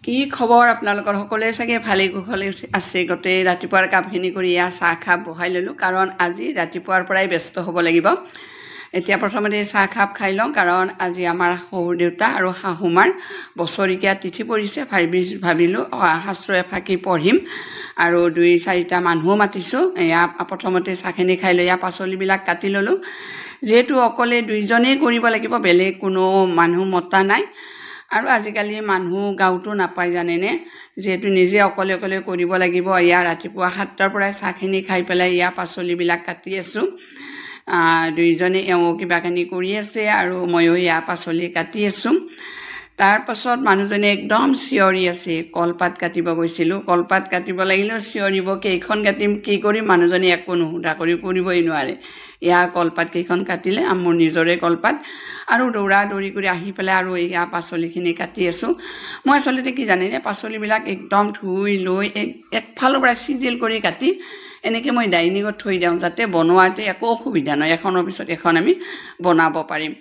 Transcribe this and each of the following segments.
কি খবৰ আপোনালোকৰ সকলোৱে চাগে ভালে কুশলে আছে গোটেই ৰাতিপুৱাৰ কামখিনি কৰি চাহ খাপ বহাই ল'লোঁ কাৰণ আজি ৰাতিপুৱাৰ পৰাই ব্যস্ত হ'ব লাগিব এতিয়া প্ৰথমতে চাহ খাপ খাই লওঁ কাৰণ আজি আমাৰ শহুৰ দেউতা আৰু শাহুমাৰ বছৰিকীয়া তিথি পৰিছে ভাবিলোঁ শাস্ত্ৰ এফাকি পঢ়িম আৰু 2-4টা মানুহ মাতিছোঁ এয়া প্ৰথমতে চাহখিনি খাই লৈ পাচলিবিলাক কাটি ল'লোঁ যেহেতু অকলে দুইজনেই কৰিব লাগিব বেলেগ কোনো মানুহ মতা নাই আৰু আজিকালি মানুহ গাঁৱতো নাপায় জানেনে যেহেতু নিজে অকলে কৰিব লাগিব ৰাতিপুৱা 7টাৰ পৰাই চাহখিনি খাই পেলাই পাচলিবিলাক কাটি আছোঁ দুইজনে কিবাখিনি কৰি আছে আৰু ময়ো পাচলি কাটি আছোঁ তাৰ পাছত মানুহজনে একদম চিঞৰি আছে কলপাত কাটিব গৈছিলোঁ কলপাত কাটিব লাগিলেও চিঞৰিব কেইখন কাটিম কি কৰিম মানুহজনে একো নুসুধা কৰিবই নোৱাৰে কলপাত কেইখন কাটিলে মোৰ নিজৰে কলপাত আৰু দৌৰি কৰি আহি পেলাই আৰু পাচলিখিনি কাটি আছোঁ মই আচলতে কি জানেনে পাচলিবিলাক একদম ধুই লৈ একফালৰ পৰা চিজিল কৰি কাটি এনেকৈ মই ডাইনিঙত থৈ দিওঁ যাতে বনোৱাতে একো অসুবিধা নহয় এখনৰ পিছত এখন আমি বনাব পাৰিম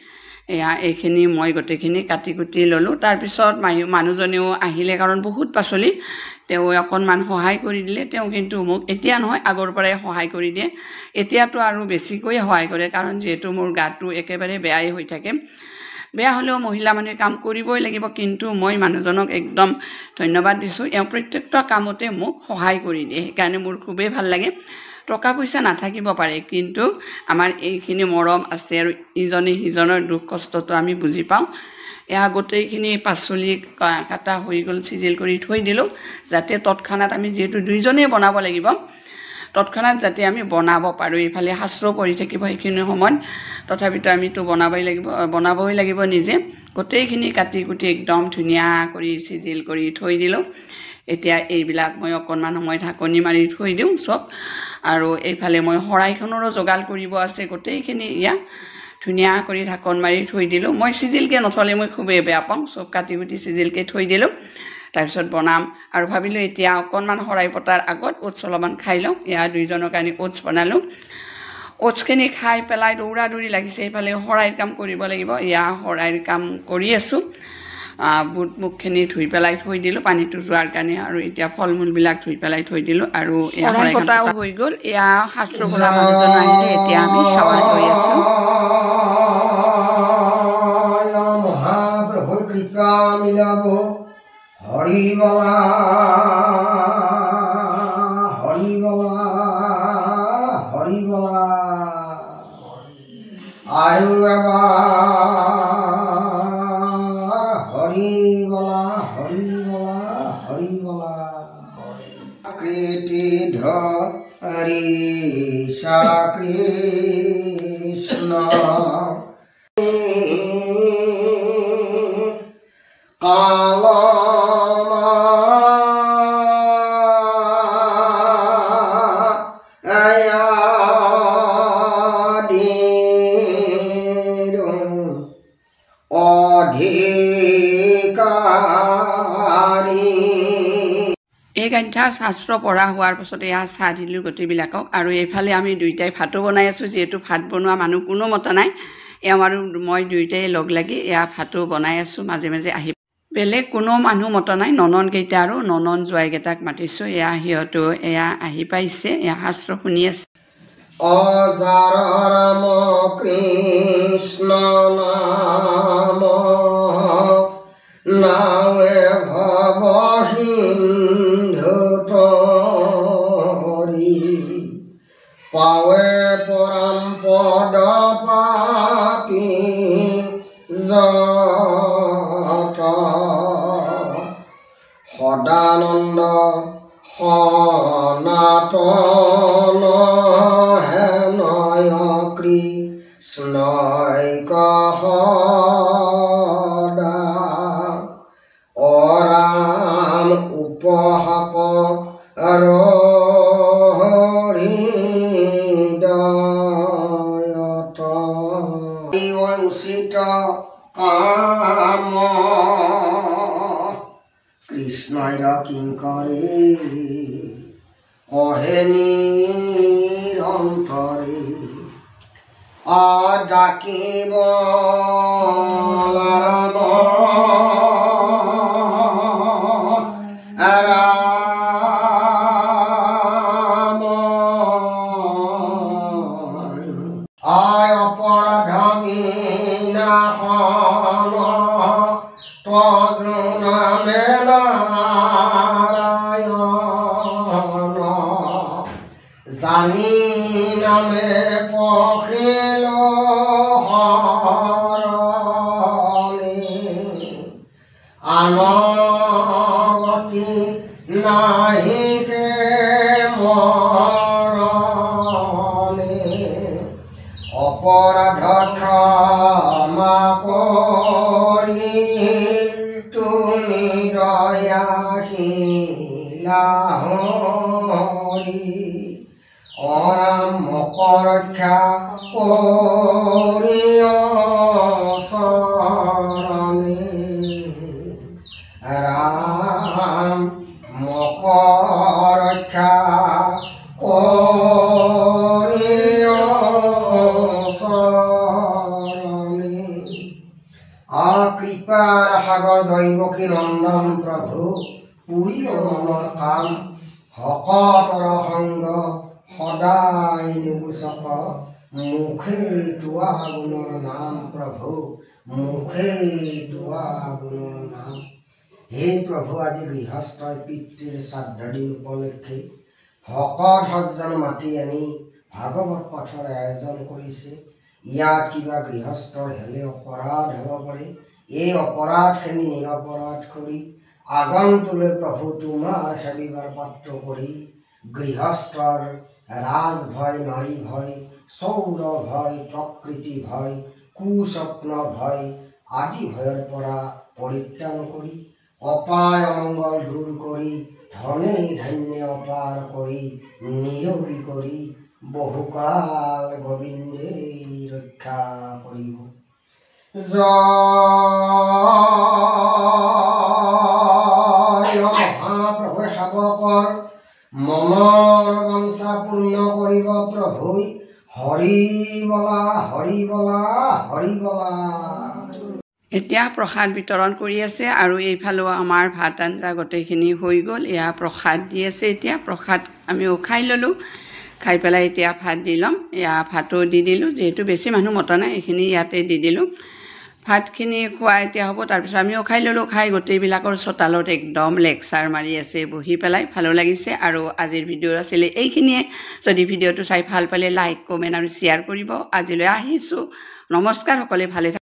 এইখিনি মই গোটেইখিনি কাটি কুটি ল'লোঁ তাৰপিছত মানুহজনেও আহিলে কাৰণ বহুত পাচলি তেওঁ অকণমান সহায় কৰি দিলে তেওঁ কিন্তু মোক এতিয়া নহয় আগৰ পৰাই সহায় কৰি দিয়ে এতিয়াতো আৰু বেছিকৈ সহায় কৰে কাৰণ যিহেতু মোৰ গাটো একেবাৰে বেয়াই হৈ থাকে বেয়া হ'লেও মহিলা মানুহে কাম কৰিবই লাগিব কিন্তু মই মানুহজনক একদম ধন্যবাদ দিছোঁ প্ৰত্যেকটা কামতে মোক সহায় কৰি দিয়ে সেইকাৰণে মোৰ খুবেই ভাল লাগে টকা পইচা নাথাকিব পাৰে কিন্তু আমাৰ এইখিনি মৰম আছে আৰু ইজনে সিজনৰ দুখ কষ্টটো আমি বুজি পাওঁ গোটেইখিনি পাচলি কাটা হৈ গ'ল চিজিল কৰি থৈ দিলোঁ যাতে তৎক্ষণাত আমি যিহেতু দুইজনেই বনাব লাগিব তৎক্ষণাত যাতে আমি বনাব পাৰোঁ এইফালে শাস্ত্ৰ পঢ়ি থাকিব সেইখিনি সময়ত তথাপিতো আমিতো বনাবই লাগিব নিজে গোটেইখিনি কাটি কুটি একদম ধুনীয়া কৰি চিজিল কৰি থৈ দিলোঁ এতিয়া এইবিলাক মই অকণমান সময় ঢাকনি মাৰি থৈ দিওঁ চব আৰু এইফালে মই শৰাইখনৰো যোগাৰ কৰিব আছে গোটেইখিনি ধুনীয়া কৰি ঢাকন মাৰি থৈ দিলোঁ মই চিজিলকৈ নথলে মই খুবেই বেয়া পাওঁ চব কাটি কুটি চিজিলকৈ থৈ দিলোঁ তাৰপিছত বনাম আৰু ভাবিলোঁ এতিয়া অকণমান শৰাই পতাৰ আগত ওটছ অলপমান খাই লওঁ দুইজনৰ কাৰণে ওটছ বনালোঁ ওটছখিনি খাই পেলাই দৌৰি লাগিছে এইফালে শৰাইৰ কাম কৰিব লাগিব শৰাইৰ কাম কৰি আছোঁ বুট মুখখিনি ধুই পেলাই থৈ দিলোঁ পানীটো যোৱাৰ কাৰণে আৰু এতিয়া ফল মূলবিলাক ধুই পেলাই থৈ দিলোঁ আৰু শৰাই পতাও হৈ গ'ল শাস্ত্ৰ পঢ়া মানুহজন আহিলে এতিয়া আমি সেৱা লৈ আছোঁ মহাপ্ৰভু কৃপা মিলাব হৰি বলা হৰি বলা হৰি বলা আৰু এবাৰ হৰি বলা হৰি বলা হৰি বলা কৃতি ধৰি কৃষ্ণ এই গাধ্যা শাস্ত্ৰ পঢ়া হোৱাৰ পাছতে চাহ দিলোঁ গোটেইবিলাকক আৰু এইফালে আমি দুইটাই ভাতো বনাই আছোঁ যিহেতু ভাত বনোৱা মানুহ কোনো মতা নাই আৰু মই দুইটাই লগ লাগি ভাতো বনাই আছোঁ মাজে মাজে আহি বেলেগ কোনো মানুহ মতা নাই নননকেইটা আৰু ননন জোৱাইকেইটাক মাতিছোঁ সিহঁতো আহি পাইছে শাস্ত্ৰ শুনি আছে অজাৰ ৰাম কৃষ্ণ নাম নাৱে ভৱ সিন্ধু তৰি পাৱে পৰম পদ পাপি যত সদানন্দ সনাতন হেনয় কৃষ্ণই কহদা অৰাম উপহাক হৃদয়ত উচিত কাম কৃষ্ণই কিংকৰে কহে নিৰন্তৰে ডাকিব গতি নাহিকে মৰণে অপৰাধ ক্ষমা কৰি তুমি দয়াশীলা হৰি অৰামক ৰক্ষা কৰি চৰণে ৰাম মক ৰক্ষা কৰি চৰণে কৃপাৰ সাগৰ দৈৱকী নন্দন প্ৰভু পুৰি মনৰ কাম ভকতৰ সংগ সদায় নুগুচক মুখে তোৱা গুণৰ নাম প্ৰভু মুখে তোৱা গুণৰ নাম। হে প্ৰভু আজি গৃহস্থই পিতৃৰ শ্ৰাদ্ধ দিন উপলক্ষে ভকত সজ্জন মাতি আনি ভাগৱত পাঠৰ আয়োজন কৰিছে। ইয়াত কিবা গৃহস্থৰ হেলে অপৰাধ হ'ব পাৰে, এই অপৰাধখিনি নিৰপৰাধ কৰি আগন্তুলৈ প্ৰভু তোমাৰ সেবিকাৰ পাত্ৰ কৰি গৃহস্থৰ ৰাজ ভয় নাৰী ভয় চৌৰ ভয় প্ৰকৃতি ভয় কুস্বপ্ন ভয় আদি ভয়ৰ পৰা পৰিত্ৰাণ কৰি অপায় অমংগল দূৰ কৰি ধনে ধান্যে অপাৰ কৰি নিৰোগী কৰি বহুকাল গোবিন্দে ৰক্ষা কৰিব। জয় মহাপ্ৰভু সেৱকৰ মনৰ বাঞ্ছা পূৰ্ণ কৰিব প্ৰভুই হৰি বলা হৰি বলা হৰি বলা। এতিয়া প্ৰসাদ বিতৰণ কৰি আছে আৰু এইফালেও আমাৰ ভাত আঞ্জা গোটেইখিনি হৈ গ'ল। এয়া প্ৰসাদ দি আছে। এতিয়া প্ৰসাদ আমিও খাই ল'লোঁ। খাই পেলাই এতিয়া ভাত দি ল'ম। এয়া ভাতো দি দিলোঁ, যিহেতু বেছি মানুহ মতা নাই এইখিনি ইয়াতে দি দিলোঁ। ভাতখিনি খোৱা এতিয়া হ'ব। তাৰপিছত আমিও খাই ল'লোঁ। খাই গোটেইবিলাকৰ চোতালত একদম লেকচাৰ মাৰি আছে বহি পেলাই, ভালো লাগিছে। আৰু আজিৰ ভিডিঅ' আছিলে এইখিনিয়ে। যদি ভিডিঅ'টো চাই ভাল পালে লাইক কমেণ্ট আৰু শ্বেয়াৰ কৰিব। আজিলৈ আহিছোঁ। নমস্কাৰ। সকলোৱে ভালে